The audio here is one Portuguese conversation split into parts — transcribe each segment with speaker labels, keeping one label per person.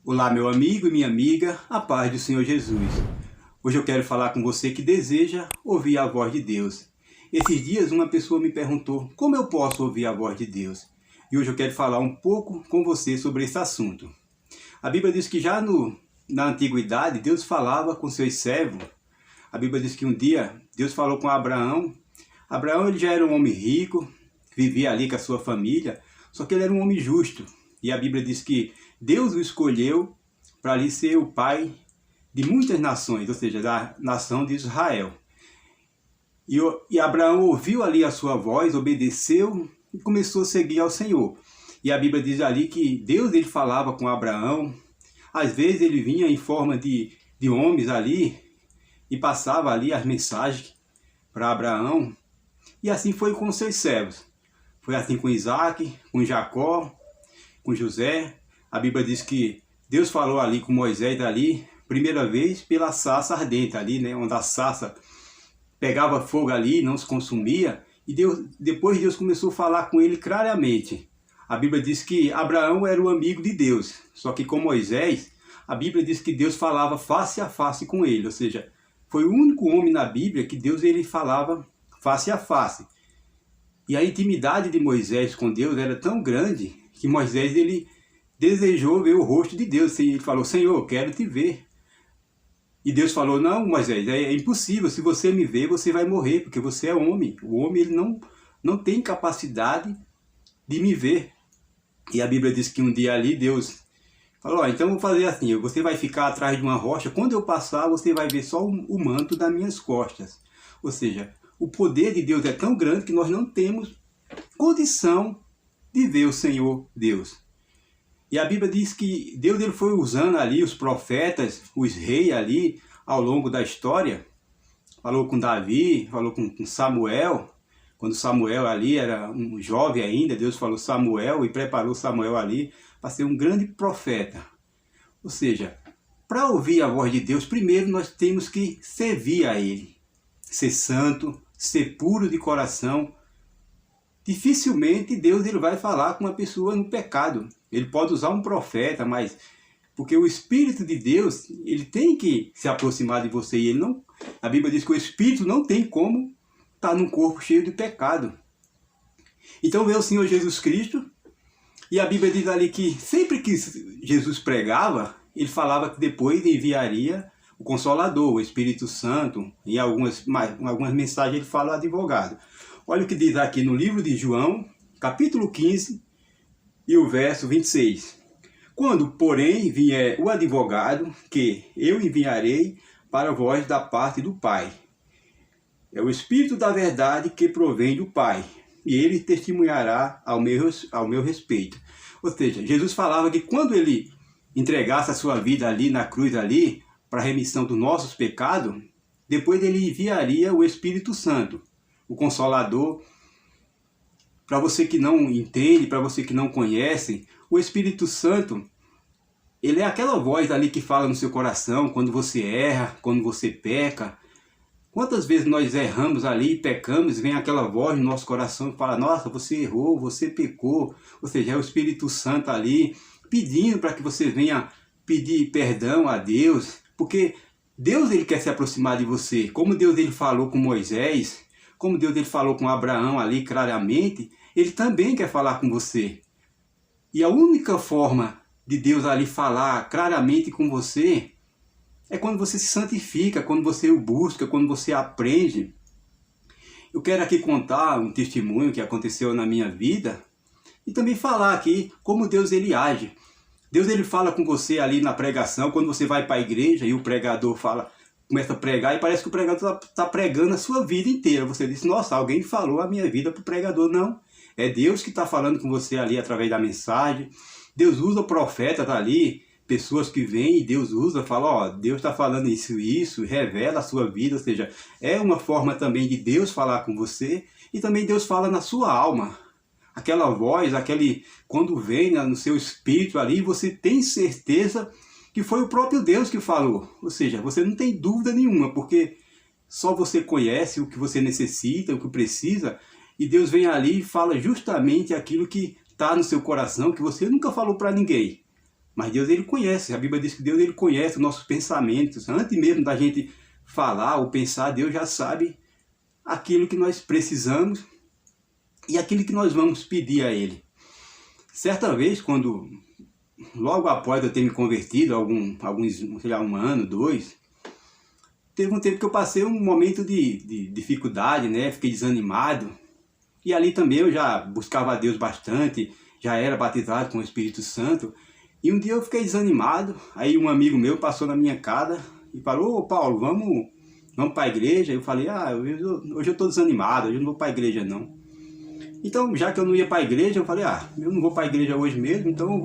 Speaker 1: Olá, meu amigo e minha amiga, a paz do Senhor Jesus. Hoje eu quero falar com você que deseja ouvir a voz de Deus. Esses dias uma pessoa me perguntou como eu posso ouvir a voz de Deus. E hoje eu quero falar um pouco com você sobre esse assunto. A Bíblia diz que já na antiguidade Deus falava com seus servos. A Bíblia diz que um dia Deus falou com Abraão. Abraão ele já era um homem rico, vivia ali com a sua família, só que ele era um homem justo. E a Bíblia diz que Deus o escolheu para ali ser o pai de muitas nações, ou seja, da nação de Israel. E Abraão ouviu ali a sua voz, obedeceu e começou a seguir ao Senhor. E a Bíblia diz ali que Deus ele falava com Abraão. Às vezes ele vinha em forma de homens ali e passava ali as mensagens para Abraão. E assim foi com seus servos. Foi assim com Isaac, com Jacó, com José. A Bíblia diz que Deus falou ali com Moisés ali, primeira vez pela sarça ardente ali, né, onde a sarça pegava fogo ali, não se consumia, e depois Deus começou a falar com ele claramente. A Bíblia diz que Abraão era o amigo de Deus, só que com Moisés, a Bíblia diz que Deus falava face a face com ele, ou seja, foi o único homem na Bíblia que Deus ele falava face a face. E a intimidade de Moisés com Deus era tão grande que Moisés ele desejou ver o rosto de Deus. Ele falou: Senhor, eu quero te ver. E Deus falou: não, Moisés, é impossível. Se você me ver, você vai morrer, porque você é homem. O homem ele não tem capacidade de me ver. E a Bíblia diz que um dia ali Deus falou: então vou fazer assim, você vai ficar atrás de uma rocha, quando eu passar você vai ver só o manto das minhas costas. Ou seja, o poder de Deus é tão grande que nós não temos condição de ver o Senhor Deus. E a Bíblia diz que Deus ele foi usando ali os profetas, os reis ali, ao longo da história. Falou com Davi, falou com Samuel. Quando Samuel ali era um jovem ainda, Deus falou Samuel e preparou Samuel ali para ser um grande profeta. Ou seja, para ouvir a voz de Deus, primeiro nós temos que servir a Ele. Ser santo, ser puro de coração. Dificilmente Deus ele vai falar com uma pessoa no pecado. Ele pode usar um profeta, mas porque o Espírito de Deus ele tem que se aproximar de você. E ele não, a Bíblia diz que o Espírito não tem como estar num corpo cheio de pecado. Então veio o Senhor Jesus Cristo, e a Bíblia diz ali que sempre que Jesus pregava, ele falava que depois enviaria o Consolador, o Espírito Santo. Em algumas mensagens ele fala o advogado. Olha o que diz aqui no livro de João, capítulo 15, e o verso 26. Quando, porém, vier o advogado, que eu enviarei para vós da parte do Pai. É o Espírito da verdade que provém do Pai, e ele testemunhará ao meu respeito. Ou seja, Jesus falava que quando ele entregasse a sua vida ali na cruz ali, para a remissão dos nossos pecados, depois ele enviaria o Espírito Santo, o Consolador. Para você que não entende, para você que não conhece, o Espírito Santo, ele é aquela voz ali que fala no seu coração quando você erra, quando você peca. Quantas vezes nós erramos ali, pecamos, vem aquela voz no nosso coração e fala: nossa, você errou, você pecou. Ou seja, é o Espírito Santo ali pedindo para que você venha pedir perdão a Deus, porque Deus ele quer se aproximar de você. Como Deus ele falou com Moisés, como Deus ele falou com Abraão ali claramente, ele também quer falar com você. E a única forma de Deus ali falar claramente com você é quando você se santifica, quando você o busca, quando você aprende. Eu quero aqui contar um testemunho que aconteceu na minha vida e também falar aqui como Deus ele age. Deus ele fala com você ali na pregação, quando você vai para a igreja e o pregador começa a pregar e parece que o pregador está pregando a sua vida inteira. Você diz: nossa, alguém falou a minha vida para o pregador. Não, é Deus que está falando com você ali através da mensagem. Deus usa profetas ali, pessoas que vêm e Deus usa, fala: ó, Deus está falando isso, revela a sua vida. Ou seja, é uma forma também de Deus falar com você, e também Deus fala na sua alma. Aquela voz, quando vem no seu espírito ali, você tem certeza que foi o próprio Deus que falou. Ou seja, você não tem dúvida nenhuma, porque só você conhece o que você necessita, o que precisa, e Deus vem ali e fala justamente aquilo que está no seu coração, que você nunca falou para ninguém. Mas Deus, ele conhece. A Bíblia diz que Deus, ele conhece os nossos pensamentos. Antes mesmo da gente falar ou pensar, Deus já sabe aquilo que nós precisamos e aquilo que nós vamos pedir a Ele. Certa vez, logo após eu ter me convertido, alguns, sei lá, 1 ano, 2, teve um tempo que eu passei um momento de dificuldade, né? Fiquei desanimado. E ali também eu já buscava a Deus bastante, já era batizado com o Espírito Santo. E um dia eu fiquei desanimado, aí um amigo meu passou na minha casa e falou: ô Paulo, vamos para a igreja? Eu falei: hoje eu estou desanimado, hoje eu não vou para a igreja não. Então, já que eu não ia para a igreja, eu falei: eu não vou para a igreja hoje mesmo, então eu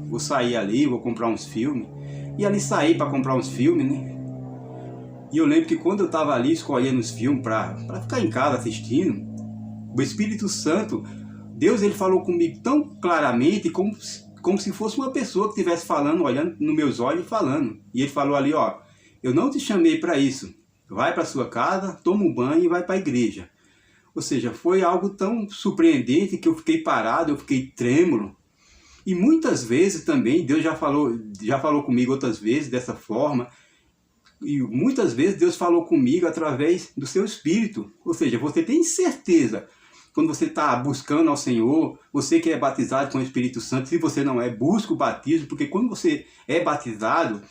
Speaker 1: vou sair ali, vou comprar uns filmes. E ali saí para comprar uns filmes, né? E eu lembro que quando eu estava ali escolhendo os filmes para ficar em casa assistindo, o Espírito Santo, Deus, ele falou comigo tão claramente, como se fosse uma pessoa que estivesse falando, olhando nos meus olhos e falando. E ele falou ali: ó, eu não te chamei para isso. Vai para sua casa, toma um banho e vai para a igreja. Ou seja, foi algo tão surpreendente que eu fiquei parado, eu fiquei trêmulo. E muitas vezes também, Deus já falou comigo outras vezes dessa forma. E muitas vezes Deus falou comigo através do seu Espírito. Ou seja, você tem certeza, quando você está buscando ao Senhor, você que é batizado com o Espírito Santo, se você não é, busca o batismo, porque quando você é batizado,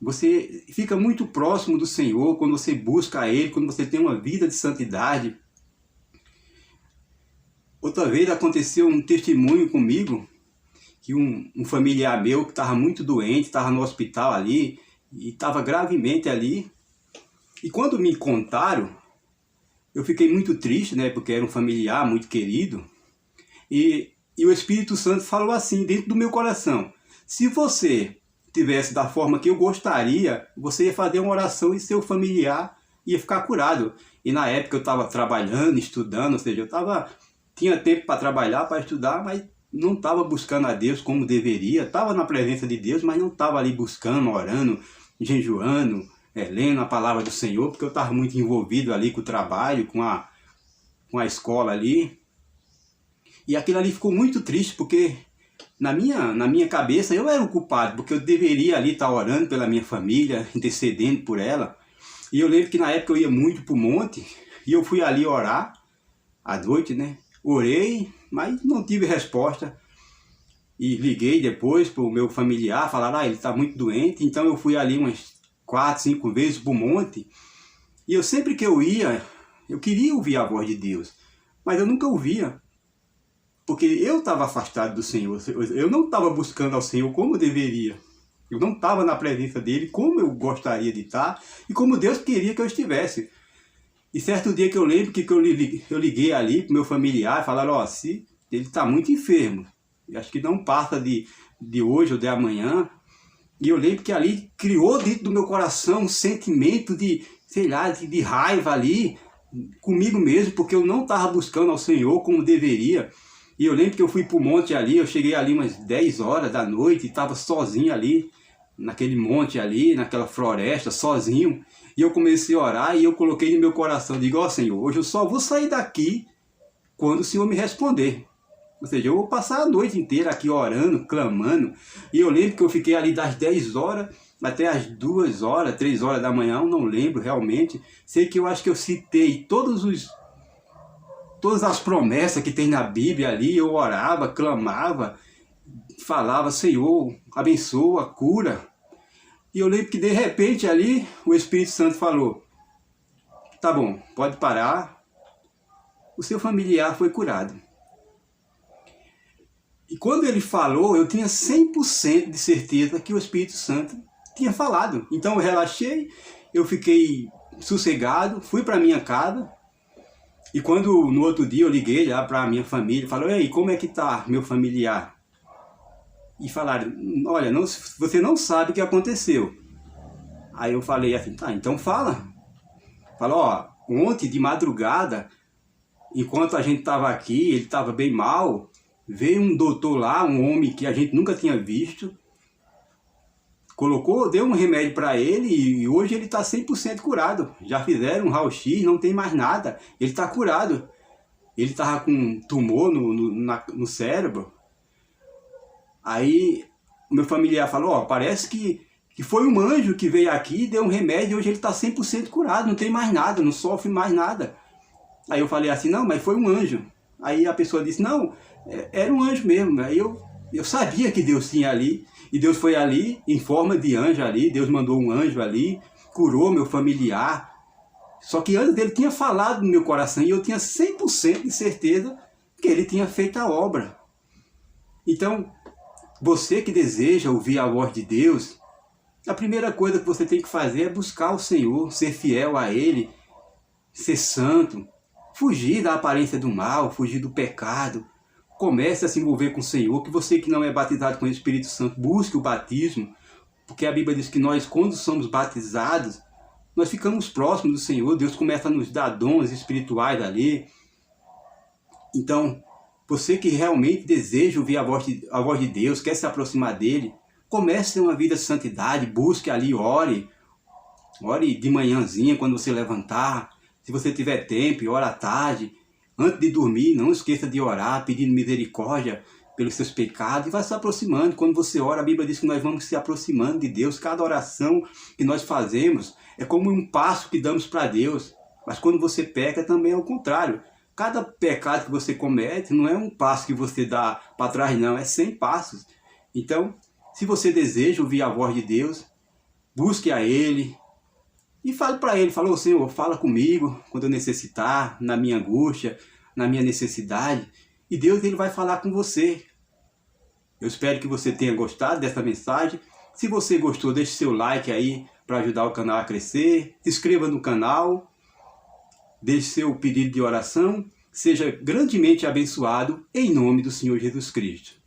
Speaker 1: você fica muito próximo do Senhor, quando você busca a Ele, quando você tem uma vida de santidade. Outra vez aconteceu um testemunho comigo, que um familiar meu que estava muito doente, estava no hospital ali, e estava gravemente ali. E quando me contaram, eu fiquei muito triste, né, porque era um familiar muito querido. E o Espírito Santo falou assim dentro do meu coração: se você tivesse da forma que eu gostaria, você ia fazer uma oração e seu familiar ia ficar curado. E na época eu estava trabalhando, estudando, ou seja, tinha tempo para trabalhar, para estudar, mas não estava buscando a Deus como deveria. Estava na presença de Deus, mas não estava ali buscando, orando, jejuando, lendo a palavra do Senhor, porque eu estava muito envolvido ali com o trabalho, com a escola ali. E aquilo ali ficou muito triste, porque na minha cabeça eu era o culpado, porque eu deveria ali estar orando pela minha família, intercedendo por ela. E eu lembro que na época eu ia muito para o monte, e eu fui ali orar, à noite, né? Orei, mas não tive resposta. E liguei depois para o meu familiar, falaram: ele está muito doente. Então eu fui ali umas 4, 5 vezes para o monte. E eu sempre que eu ia, eu queria ouvir a voz de Deus, mas eu nunca ouvia. Porque eu estava afastado do Senhor, eu não estava buscando ao Senhor como eu deveria. Eu não estava na presença dEle como eu gostaria de estar e como Deus queria que eu estivesse. E certo dia que eu lembro que eu liguei ali para o meu familiar e falaram: se ele está muito enfermo, acho que não passa de hoje ou de amanhã. E eu lembro que ali criou dentro do meu coração um sentimento de, sei lá, de raiva ali comigo mesmo, porque eu não estava buscando ao Senhor como deveria. E eu lembro que eu fui para o monte ali, eu cheguei ali umas 10 horas da noite e estava sozinho ali, naquele monte ali, naquela floresta, sozinho. E eu comecei a orar e eu coloquei no meu coração, digo: Senhor, hoje eu só vou sair daqui quando o Senhor me responder. Ou seja, eu vou passar a noite inteira aqui orando, clamando. E eu lembro que eu fiquei ali das 10 horas até as 2 horas, 3 horas da manhã, eu não lembro realmente. Sei que eu acho que eu citei todas as promessas que tem na Bíblia ali. Eu orava, clamava, falava: Senhor, abençoa, cura. E eu lembro que de repente ali o Espírito Santo falou: tá bom, pode parar, o seu familiar foi curado. E quando ele falou, eu tinha 100% de certeza que o Espírito Santo tinha falado. Então eu relaxei, eu fiquei sossegado, fui para minha casa. E quando no outro dia eu liguei lá para a minha família, falou: ei, como é que tá meu familiar? E falaram: olha, você não sabe o que aconteceu. Aí eu falei assim: tá, então fala. Falou: ontem de madrugada, enquanto a gente estava aqui, ele estava bem mal, veio um doutor lá, um homem que a gente nunca tinha visto, deu um remédio para ele e hoje ele está 100% curado. Já fizeram um raio-x, não tem mais nada, ele está curado. Ele estava com um tumor no cérebro. Aí o meu familiar falou, ó, parece que foi um anjo que veio aqui, deu um remédio e hoje ele está 100% curado, não tem mais nada, não sofre mais nada. Aí eu falei assim, não, mas foi um anjo. Aí a pessoa disse, não, era um anjo mesmo. Aí eu sabia que Deus tinha ali, e Deus foi ali, em forma de anjo ali, Deus mandou um anjo ali, curou meu familiar. Só que antes dele tinha falado no meu coração, e eu tinha 100% de certeza que ele tinha feito a obra. Então, você que deseja ouvir a voz de Deus, a primeira coisa que você tem que fazer é buscar o Senhor, ser fiel a Ele, ser santo, fugir da aparência do mal, fugir do pecado. Comece a se envolver com o Senhor, que você que não é batizado com o Espírito Santo, busque o batismo, porque a Bíblia diz que nós, quando somos batizados, nós ficamos próximos do Senhor, Deus começa a nos dar dons espirituais ali. Então, você que realmente deseja ouvir a voz de Deus, quer se aproximar dele, comece a ter uma vida de santidade, busque ali, ore de manhãzinha quando você levantar, se você tiver tempo, ore à tarde, antes de dormir, não esqueça de orar, pedindo misericórdia pelos seus pecados, e vai se aproximando. Quando você ora, a Bíblia diz que nós vamos se aproximando de Deus, cada oração que nós fazemos é como um passo que damos para Deus, mas quando você peca também é o contrário. Cada pecado que você comete não é um passo que você dá para trás, não, é 100 passos. Então, se você deseja ouvir a voz de Deus, busque a Ele e fale para Ele, fala, ô Senhor, fala comigo quando eu necessitar, na minha angústia, na minha necessidade, e Deus ele vai falar com você. Eu espero que você tenha gostado dessa mensagem. Se você gostou, deixe seu like aí para ajudar o canal a crescer, se inscreva no canal, deixe seu pedido de oração, seja grandemente abençoado em nome do Senhor Jesus Cristo.